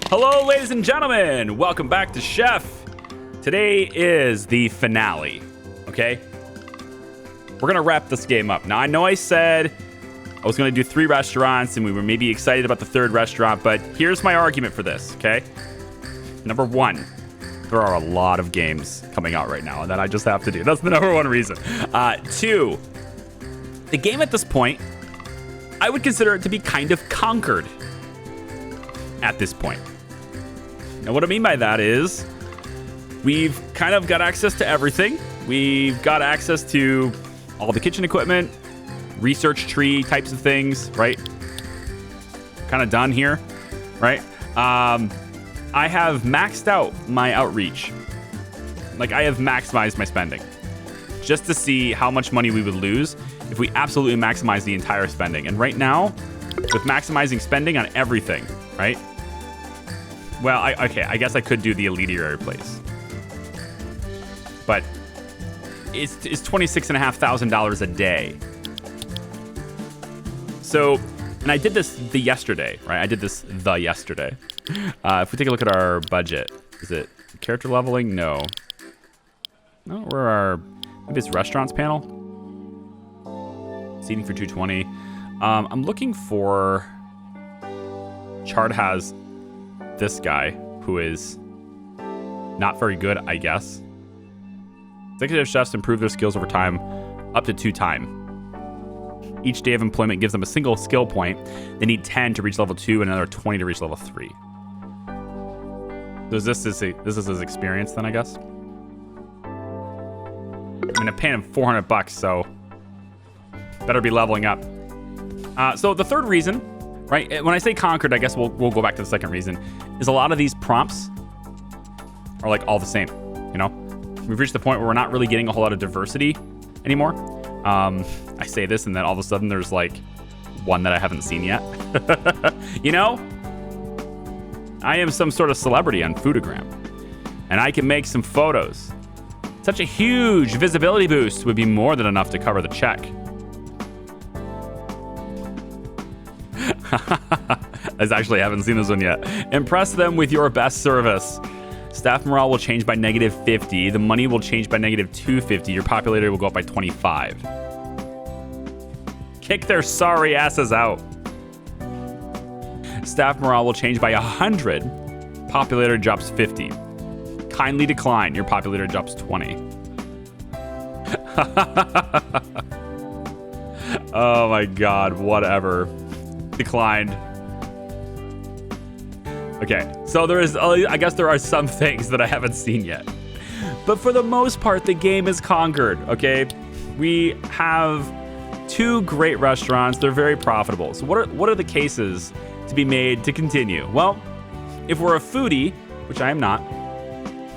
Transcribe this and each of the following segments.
Hello, ladies and gentlemen. Welcome back to Chef. Today is the finale, okay? We're going to wrap this game up. Now, I know I said I was going to do 3 restaurants, and we were maybe excited about the 3rd restaurant, but here's my argument for this, okay? Number 1, there are a lot of games coming out right now that I just have to do. That's the number 1 reason. 2, the game at this point, I would consider it to be kind of conquered at this point. Now, what I mean by that is we've kind of got access to everything. We've got access to all the kitchen equipment, research tree types of things, right? Kind of done here, right? I have maxed out my outreach. Like, I have maximized my spending just to see how much money we would lose if we absolutely maximize the entire spending. And right now, with maximizing spending on everything, right? Well, I guess I could do the elitiary place. But it's $26,500 a day. So, and I did this yesterday, right? I did this yesterday. If we take a look at our budget, is it character leveling? No. No, where are, maybe it's restaurants panel? Seating for 220. I'm looking for, Chart has this guy who is not very good, I guess. Executive chefs improve their skills over time up to 2 times. Each day of employment gives them a single skill point. They need 10 to reach level 2 and another 20 to reach level 3. So this is his experience then, I guess. I mean, I'm paying him $400, so better be leveling up. So the 3rd reason, right? When I say conquered, I guess we'll go back to the 2nd reason, is a lot of these prompts are like all the same, you know? We've reached the point where we're not really getting a whole lot of diversity anymore. I say this and then all of a sudden there's like one that I haven't seen yet. You know? I am some sort of celebrity on Foodagram, and I can make some photos. Such a huge visibility boost would be more than enough to cover the check. I actually haven't seen this one yet. Impress them with your best service. Staff morale will change by -50. The money will change by -250. Your popularity will go up by 25. Kick their sorry asses out. Staff morale will change by 100. Popularity drops 50. Kindly decline. Your popularity drops 20. Oh my God, whatever. Declined. Okay, so I guess there are some things that I haven't seen yet. But for the most part, the game is conquered, okay? We have 2 great restaurants. They're very profitable. So what are the cases to be made to continue? Well, if we're a foodie, which I am not,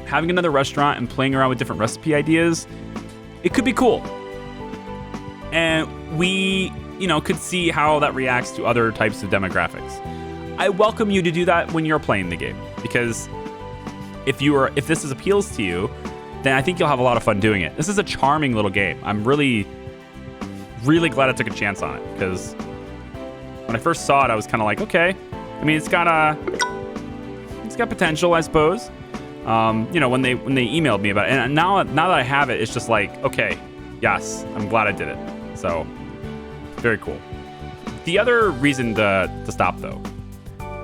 having another restaurant and playing around with different recipe ideas, it could be cool. And we, could see how that reacts to other types of demographics. I welcome you to do that when you're playing the game, because if this appeals to you, then I think you'll have a lot of fun doing it. This is a charming little game. I'm really, really glad I took a chance on it, because when I first saw it, I was kind of like, okay. I mean, it's got potential, I suppose. When they emailed me about it, and now that I have it, it's just like, okay, yes, I'm glad I did it. So, very cool. The other reason to stop though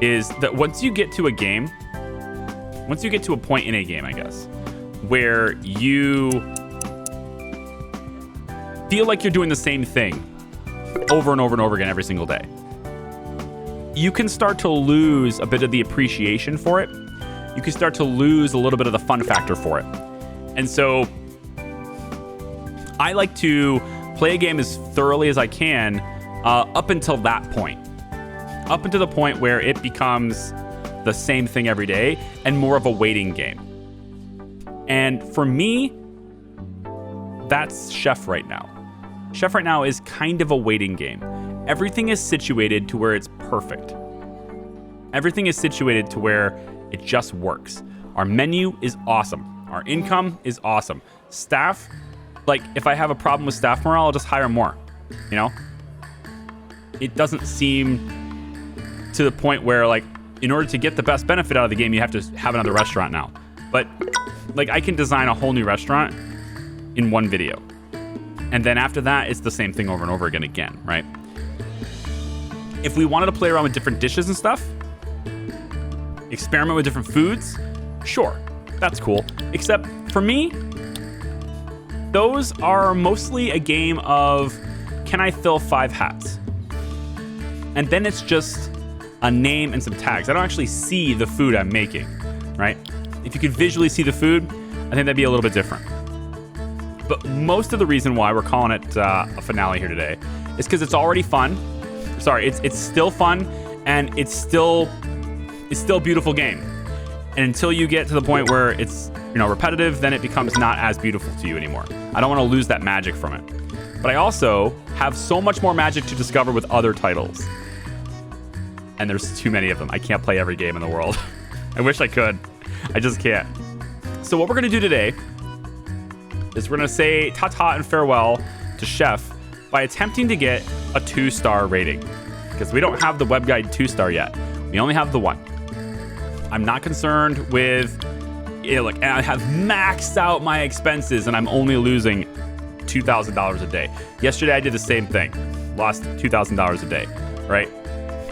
is that once you get to a point in a game, I guess, where you feel like you're doing the same thing over and over and over again every single day, you can start to lose a bit of the appreciation for it. You can start to lose a little bit of the fun factor for it. And so I like to play a game as thoroughly as I can up until that point. Up until the point where it becomes the same thing every day and more of a waiting game. And for me, that's Chef right now. Chef right now is kind of a waiting game. Everything is situated to where it's perfect. Everything is situated to where it just works. Our menu is awesome. Our income is awesome. Staff, like if I have a problem with staff morale, I'll just hire more, It doesn't seem to the point where like in order to get the best benefit out of the game, you have to have another restaurant now. But like, I can design a whole new restaurant in one video. And then after that, it's the same thing over and over again, right? If we wanted to play around with different dishes and stuff, experiment with different foods, sure, that's cool. Except for me, those are mostly a game of, can I fill 5 hats? And then it's just a name and some tags. I don't actually see the food I'm making, right? If you could visually see the food, I think that'd be a little bit different. But most of the reason why we're calling it a finale here today is because it's already fun. Sorry, it's still fun, and it's still a beautiful game. And until you get to the point where it's, you know, repetitive, then it becomes not as beautiful to you anymore. I don't want to lose that magic from it. But I also have so much more magic to discover with other titles. And there's too many of them. I can't play every game in the world. I wish I could. I just can't. So what we're going to do today is we're going to say ta-ta and farewell to Chef by attempting to get a 2-star rating. Because we don't have the web guide 2-star yet. We only have the 1. I'm not concerned with, you know, like, I have maxed out my expenses and I'm only losing $2,000 a day. Yesterday I did the same thing. Lost $2,000 a day, right?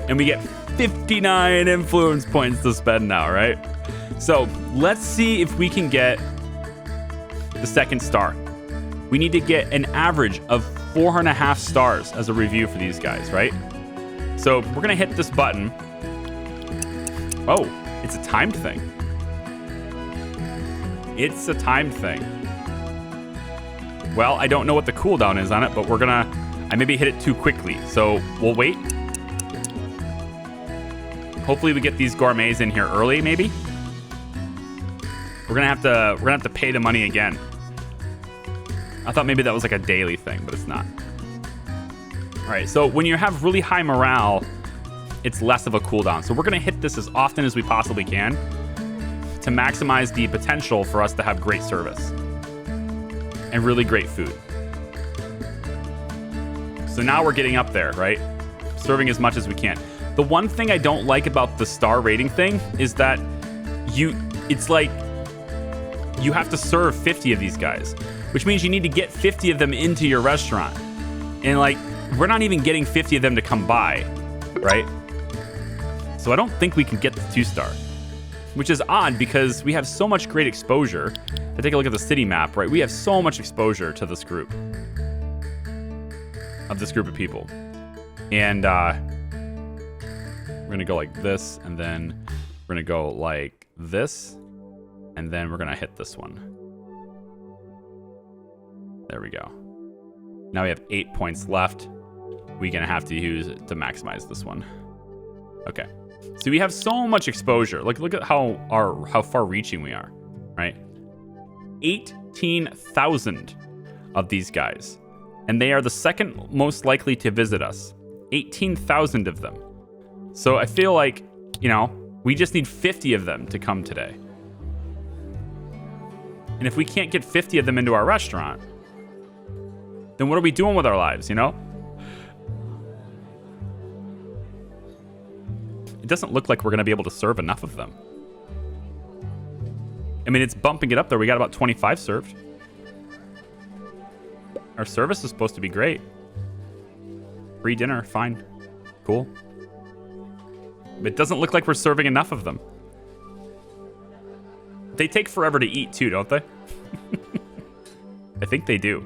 And we get 59 influence points to spend now, right? So let's see if we can get the 2nd star. We need to get an average of 4.5 stars as a review for these guys, right? So we're gonna hit this button. Oh, it's a timed thing. It's a timed thing. Well, I don't know what the cooldown is on it, but I maybe hit it too quickly, so we'll wait. Hopefully we get these gourmets in here early, maybe. We're gonna have to pay the money again. I thought maybe that was like a daily thing, but it's not. All right, so when you have really high morale, it's less of a cooldown. So we're gonna hit this as often as we possibly can to maximize the potential for us to have great service and really great food. So now we're getting up there, right? Serving as much as we can. The one thing I don't like about the star rating thing is that it's like you have to serve 50 of these guys, which means you need to get 50 of them into your restaurant. And like, we're not even getting 50 of them to come by, right? So I don't think we can get the 2-star, which is odd because we have so much great exposure. If I take a look at the city map, right? We have so much exposure to this group of people. And we're gonna go like this, and then we're gonna go like this, and then we're gonna hit this one. There we go. Now we have 8 points left. We're gonna have to use it to maximize this one. Okay. So we have so much exposure. Like, look at how far-reaching we are, right? 18,000 of these guys, and they are the 2nd most likely to visit us. 18,000 of them. So I feel like, you know, we just need 50 of them to come today. And if we can't get 50 of them into our restaurant, then what are we doing with our lives, you know? It doesn't look like we're going to be able to serve enough of them. I mean, it's bumping it up there. We got about 25 served. Our service is supposed to be great. Free dinner, fine. Cool. But it doesn't look like we're serving enough of them. They take forever to eat too, don't they? I think they do.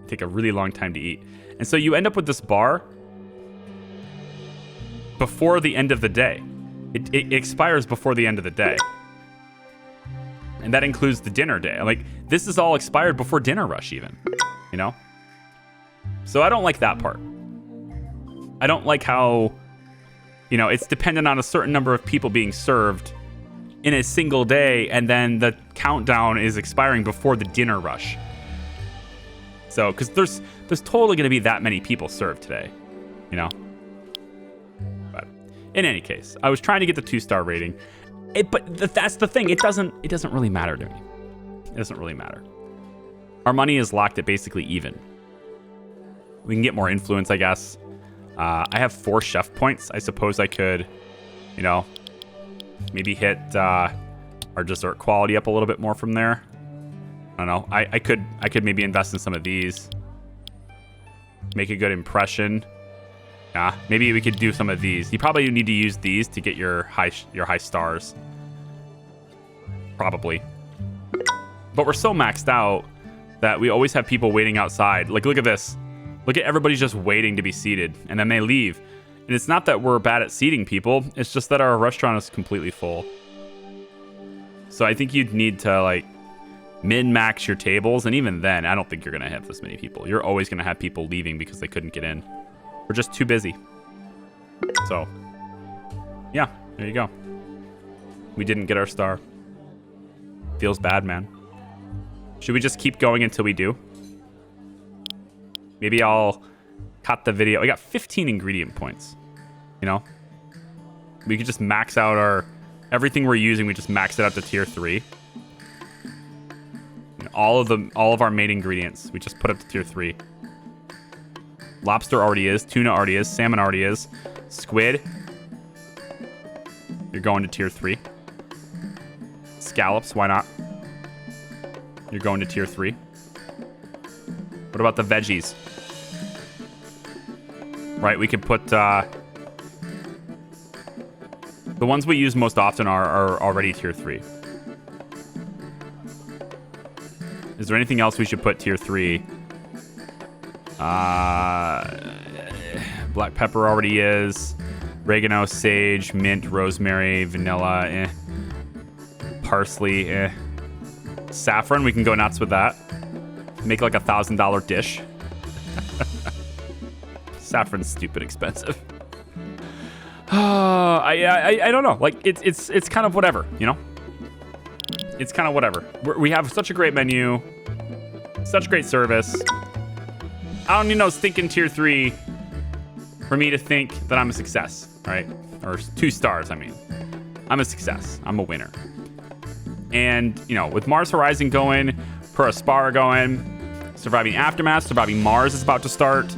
They take a really long time to eat. And so you end up with this bar before the end of the day. It expires before the end of the day. And that includes the dinner day. Like, this is all expired before dinner rush even, you know? So I don't like that part. I don't like how, you know, it's dependent on a certain number of people being served in a single day, and then the countdown is expiring before the dinner rush. So, because there's totally going to be that many people served today, you know? But in any case, I was trying to get the 2-star rating. But that's the thing. It doesn't really matter to me. It doesn't really matter. Our money is locked at basically even. We can get more influence, I guess. I have 4 chef points. I suppose I could, you know, Maybe hit our dessert quality up a little bit more from there. I don't know. I could maybe invest in some of these. Make a good impression. Yeah, maybe we could do some of these. You probably need to use these to get your high stars. Probably. But we're so maxed out that we always have people waiting outside. Like, look at this. Look at everybody's just waiting to be seated, and then they leave. And it's not that we're bad at seating people. It's just that our restaurant is completely full. So I think you'd need to, like, min-max your tables. And even then, I don't think you're going to have this many people. You're always going to have people leaving because they couldn't get in. We're just too busy. So, yeah, there you go. We didn't get our star. Feels bad, man. Should we just keep going until we do? Maybe I'll cut the video. I got 15 ingredient points. You know? We could just max out our... Everything we're using, we just max it out to tier 3. And all of our main ingredients, we just put up to tier 3. Lobster already is. Tuna already is. Salmon already is. Squid. You're going to tier 3. Scallops, why not? You're going to tier 3. What about the veggies? Right, we could put... the ones we use most often are already tier 3. Is there anything else we should put tier 3? Black pepper already is. Oregano, sage, mint, rosemary, vanilla, Parsley, Saffron, we can go nuts with that. Make like $1,000 dish. Saffron's stupid expensive. I don't know. Like it's kind of whatever, you know? It's kind of whatever. We have such a great menu, such great service. I don't need no stinking tier 3 for me to think that I'm a success, right? Or 2 stars, I mean. I'm a success. I'm a winner. And, you know, with Mars Horizon going, Per Aspara going, Surviving Aftermath, Surviving Mars is about to start.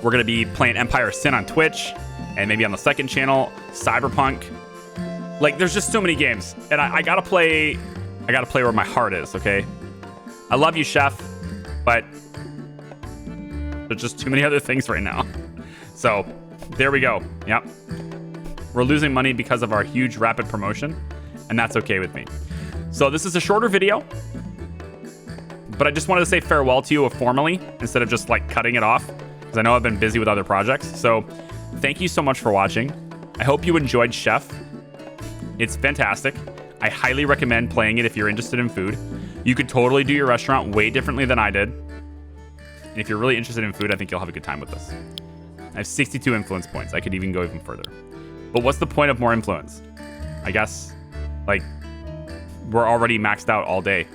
We're going to be playing Empire Sin on Twitch and maybe on the second channel, Cyberpunk. Like, there's just so many games. And I got to play where my heart is, okay? I love you, Chef, but there's just too many other things right now. So, there we go. Yep. We're losing money because of our huge rapid promotion, and that's okay with me. So this is a shorter video, but I just wanted to say farewell to you formally instead of just like cutting it off, because I know I've been busy with other projects. So thank you so much for watching. I hope you enjoyed Chef. It's fantastic. I highly recommend playing it if you're interested in food. You could totally do your restaurant way differently than I did. And if you're really interested in food, I think you'll have a good time with this. I have 62 influence points. I could even go even further. But what's the point of more influence? I guess, like, we're already maxed out all day.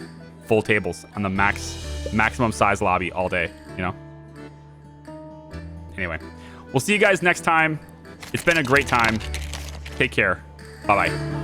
Full tables on the maximum size lobby all day, you know? Anyway, we'll see you guys next time. It's been a great time. Take care. Bye-bye.